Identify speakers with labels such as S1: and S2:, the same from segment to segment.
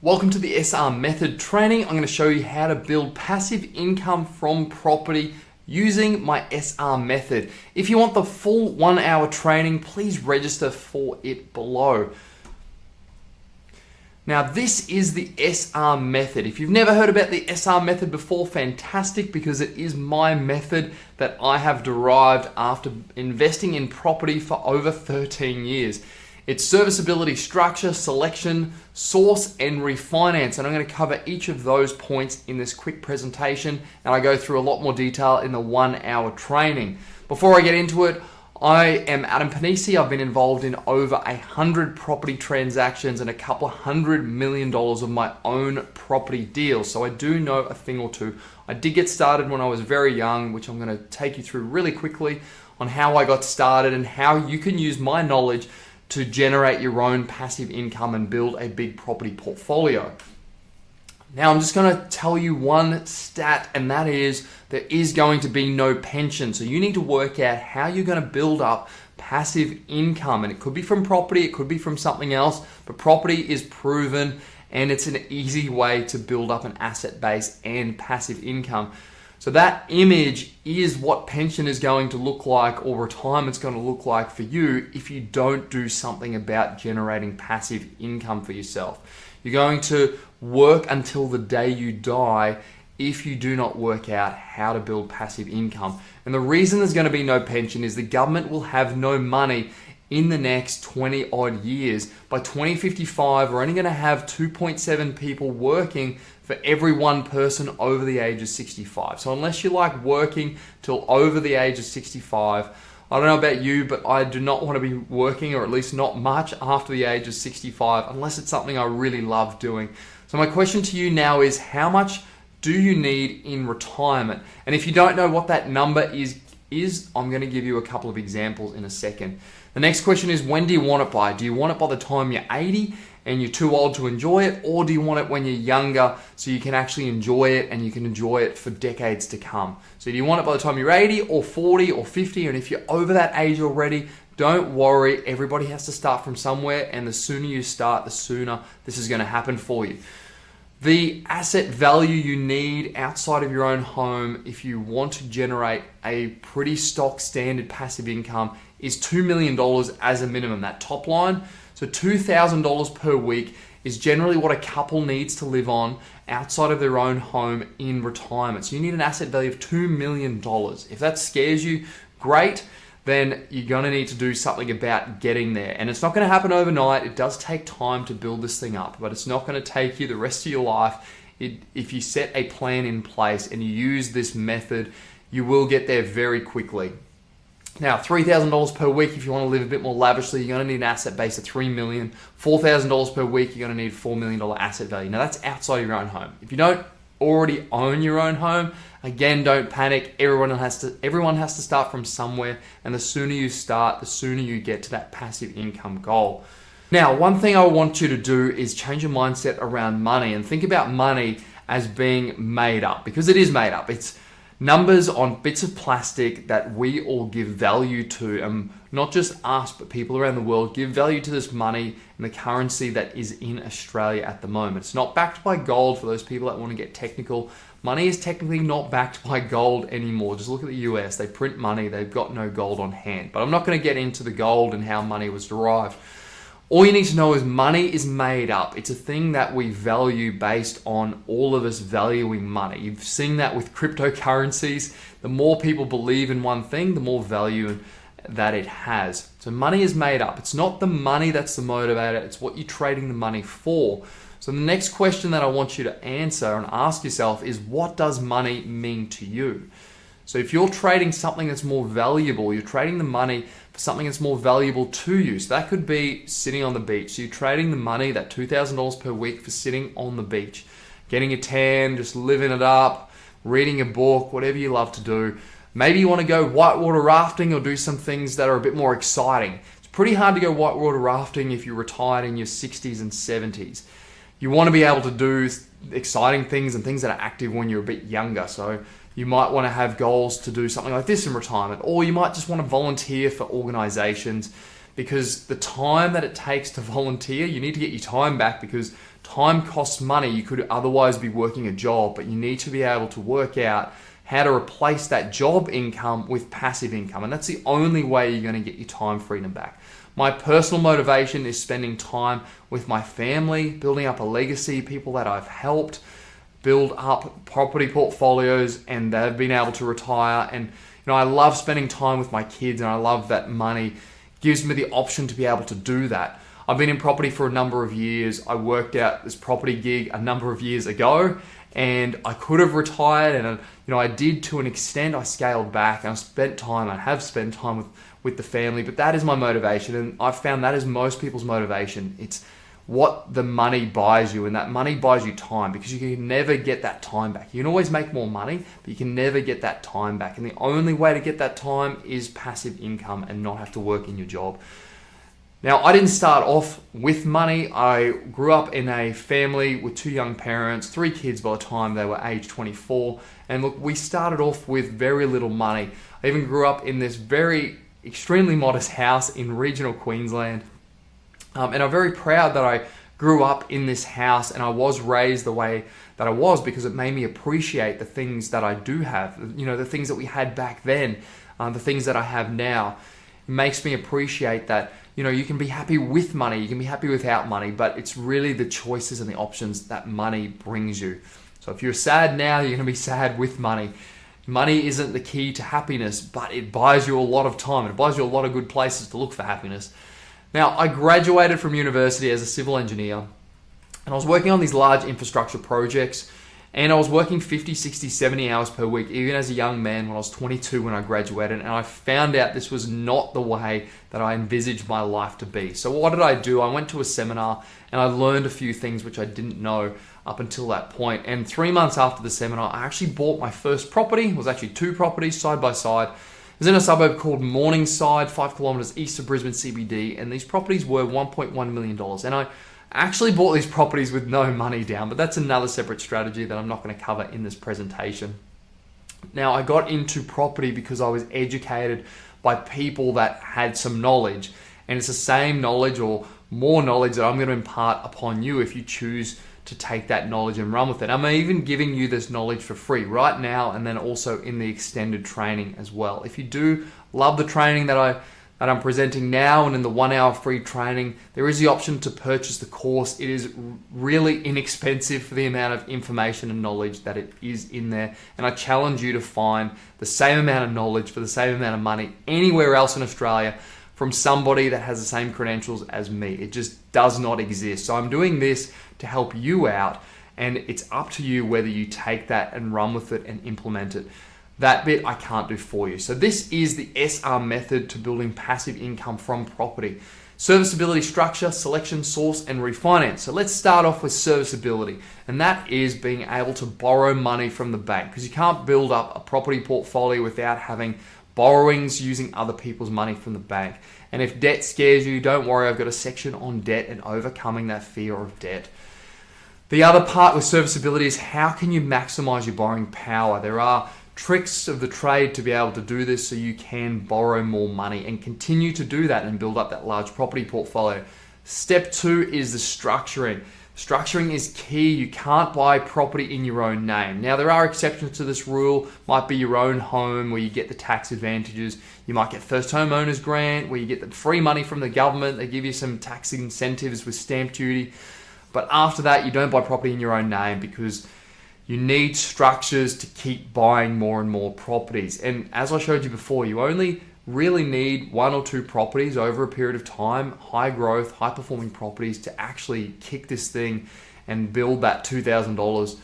S1: Welcome to the SR Method training. I'm going to show you how to build passive income from property using my SR Method. If you want the full 1 hour training, please register for it below. Now this is the SR Method. If you've never heard about the SR Method before, fantastic, because it is my method that I have derived after investing in property for over 13 years. It's serviceability, structure, selection, source, and refinance. And I'm going to cover each of those points in this quick presentation, and I go through a lot more detail in the 1 hour training. Before I get into it, I am Adam Panisi. I've been involved in over 100 property transactions and a couple of $100 million of my own property deals. So I do know a thing or two. I did get started when I was very young, which I'm going to take you through really quickly on how I got started and how you can use my knowledge to generate your own passive income and build a big property portfolio. Now I'm just going to tell you one stat, and that is there is going to be no pension. So you need to work out how you're going to build up passive income, and it could be from property, it could be from something else, but property is proven and it's an easy way to build up an asset base and passive income. So that image is what pension is going to look like, or retirement's going to look like for you if you don't do something about generating passive income for yourself. You're going to work until the day you die if you do not work out how to build passive income. And the reason there's going to be no pension is the government will have no money in the next 20 odd years. By 2055, we're only going to have 2.7 people working for every one person over the age of 65. So unless you like working till over the age of 65, I don't know about you, but I do not want to be working, or at least not much, after the age of 65, unless it's something I really love doing. So my question to you now is, how much do you need in retirement? And if you don't know what that number is I'm going to give you a couple of examples in a second. The next question is, when do you want it by? Do you want it by the time you're 80 and you're too old to enjoy it, or do you want it when you're younger so you can actually enjoy it and you can enjoy it for decades to come? So do you want it by the time you're 80 or 40 or 50? And if you're over that age already, don't worry, everybody has to start from somewhere, and the sooner you start, the sooner this is going to happen for you. The asset value you need outside of your own home, if you want to generate a pretty stock standard passive income, is $2 million as a minimum, that top line. So $2,000 per week is generally what a couple needs to live on outside of their own home in retirement. So you need an asset value of $2 million. If that scares you, great. Then you're going to need to do something about getting there. And it's not going to happen overnight. It does take time to build this thing up, but it's not going to take you the rest of your life. If you set a plan in place and you use this method, you will get there very quickly. Now, $3,000 per week, if you want to live a bit more lavishly, you're going to need an asset base of $3 million. $4,000 per week, you're going to need $4 million asset value. Now, that's outside of your own home. If you don't already own your own home, again, don't panic. Everyone has to start from somewhere, and the sooner you start, the sooner you get to that passive income goal. Now, one thing I want you to do is change your mindset around money and think about money as being made up, because it is made up. It's numbers on bits of plastic that we all give value to, and not just us, but people around the world give value to this money and the currency that is in Australia at the moment. It's not backed by gold. For those people that want to get technical, money is technically not backed by gold anymore. Just look at the US. They print money. They've got no gold on hand. But I'm not going to get into the gold and how money was derived. All you need to know is money is made up. It's a thing that we value based on all of us valuing money. You've seen that with cryptocurrencies. The more people believe in one thing, the more value that it has. So money is made up. It's not the money that's the motivator. It's what you're trading the money for. So the next question that I want you to answer and ask yourself is, what does money mean to you? So if you're trading something that's more valuable, you're trading the money for something that's more valuable to you. So that could be sitting on the beach. So you're trading the money, that $2,000 per week, for sitting on the beach, getting a tan, just living it up, reading a book, whatever you love to do. Maybe you want to go whitewater rafting or do some things that are a bit more exciting. It's pretty hard to go whitewater rafting if you're retired in your 60s and 70s. You want to be able to do exciting things and things that are active when you're a bit younger. So you might want to have goals to do something like this in retirement, or you might just want to volunteer for organizations, because the time that it takes to volunteer, you need to get your time back, because Time costs money. You could otherwise be working a job, but you need to be able to work out how to replace that job income with passive income. And that's the only way you're going to get your time freedom back. My personal motivation is spending time with my family, building up a legacy, people that I've helped build up property portfolios, and they've been able to retire. And I love spending time with my kids, and I love that money gives me the option to be able to do that. I've been in property for a number of years. I worked out this property gig a number of years ago, and I could have retired, and I did to an extent. I scaled back, and I have spent time with the family, but that is my motivation, and I've found that is most people's motivation. It's what the money buys you, and that money buys you time, because you can never get that time back. You can always make more money, but you can never get that time back, and the only way to get that time is passive income and not have to work in your job. Now, I didn't start off with money. I grew up in a family with 2 young parents, 3 kids by the time they were age 24. And look, we started off with very little money. I even grew up in this very extremely modest house in regional Queensland. And I'm very proud that I grew up in this house and I was raised the way that I was, because it made me appreciate the things that I do have, the things that we had back then, the things that I have now. It makes me appreciate that you can be happy with money, you can be happy without money, but it's really the choices and the options that money brings you. So if you're sad now, you're going to be sad with money. Money isn't the key to happiness, but it buys you a lot of time. It buys you a lot of good places to look for happiness. Now, I graduated from university as a civil engineer, and I was working on these large infrastructure projects, and I was working 50, 60, 70 hours per week, even as a young man when I was 22 when I graduated, and I found out this was not the way that I envisaged my life to be. So what did I do? I went to a seminar and I learned a few things which I didn't know up until that point. And 3 months after the seminar, I actually bought my first property. It was actually 2 properties side by side. It was in a suburb called Morningside, 5 kilometers east of Brisbane CBD, and these properties were $1.1 million. And I actually bought these properties with no money down, but that's another separate strategy that I'm not going to cover in this presentation. Now, I got into property because I was educated by people that had some knowledge, and it's the same knowledge or more knowledge that I'm going to impart upon you if you choose to take that knowledge and run with it. I'm even giving you this knowledge for free right now, and then also in the extended training as well. If you do love the training that I'm presenting now, and in the 1 hour free training, there is the option to purchase the course. It is really inexpensive for the amount of information and knowledge that it is in there. And I challenge you to find the same amount of knowledge for the same amount of money anywhere else in Australia from somebody that has the same credentials as me. It just does not exist. So I'm doing this to help you out, and it's up to you whether you take that and run with it and implement it. That bit I can't do for you. So this is the SR method to building passive income from property. Serviceability, structure, selection, source, and refinance. So let's start off with serviceability, and that is being able to borrow money from the bank, because you can't build up a property portfolio without having borrowings using other people's money from the bank. And if debt scares you, don't worry, I've got a section on debt and overcoming that fear of debt. The other part with serviceability is how can you maximize your borrowing power? There are tricks of the trade to be able to do this so you can borrow more money and continue to do that and build up that large property portfolio. Step 2 is the structuring. Structuring is key. You can't buy property in your own name. Now, there are exceptions to this rule. Might be your own home where you get the tax advantages. You might get first home owners grant where you get the free money from the government. They give you some tax incentives with stamp duty. But after that, you don't buy property in your own name, because you need structures to keep buying more and more properties. And as I showed you before, you only really need 1 or 2 properties over a period of time, high growth, high performing properties, to actually kick this thing and build that $2,000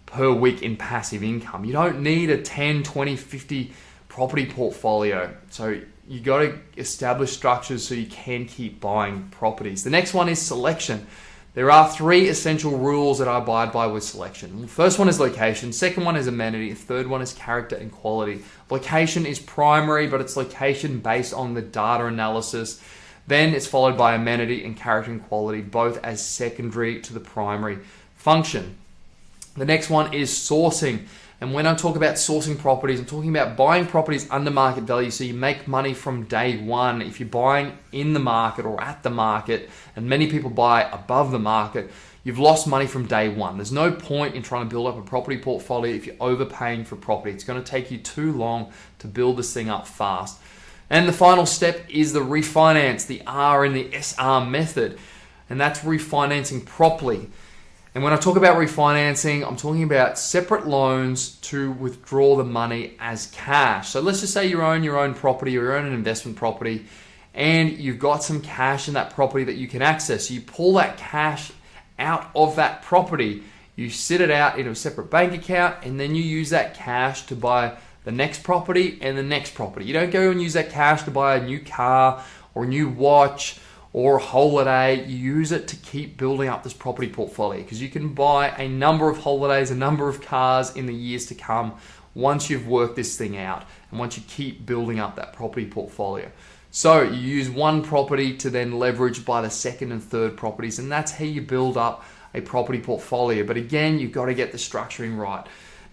S1: per week in passive income. You don't need a 10, 20, 50 property portfolio. So you got to establish structures so you can keep buying properties. The next one is selection. There are 3 essential rules that I abide by with selection. The first one is location, second one is amenity, the third one is character and quality. Location is primary, but it's location based on the data analysis. Then it's followed by amenity and character and quality, both as secondary to the primary function. The next one is sourcing. And when I talk about sourcing properties, I'm talking about buying properties under market value so you make money from day one. If you're buying in the market or at the market, and many people buy above the market, you've lost money from day one. There's no point in trying to build up a property portfolio if you're overpaying for property. It's going to take you too long to build this thing up fast. And the final step is the refinance, the R in the SR method. And that's refinancing properly. And when I talk about refinancing, I'm talking about separate loans to withdraw the money as cash. So let's just say you own your own property or you own an investment property and you've got some cash in that property that you can access. So you pull that cash out of that property, you sit it out into a separate bank account, and then you use that cash to buy the next property and the next property. You don't go and use that cash to buy a new car or a new watch or a holiday. You use it to keep building up this property portfolio, because you can buy a number of holidays, a number of cars in the years to come once you've worked this thing out and once you keep building up that property portfolio. So you use one property to then leverage by the second and third properties, and that's how you build up a property portfolio. But again, you've got to get the structuring right.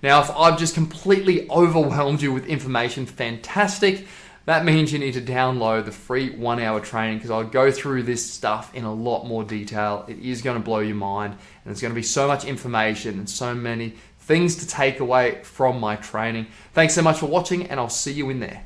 S1: Now, if I've just completely overwhelmed you with information, fantastic. That means you need to download the free 1-hour training, because I'll go through this stuff in a lot more detail. It is going to blow your mind, and there's going to be so much information and so many things to take away from my training. Thanks so much for watching, and I'll see you in there.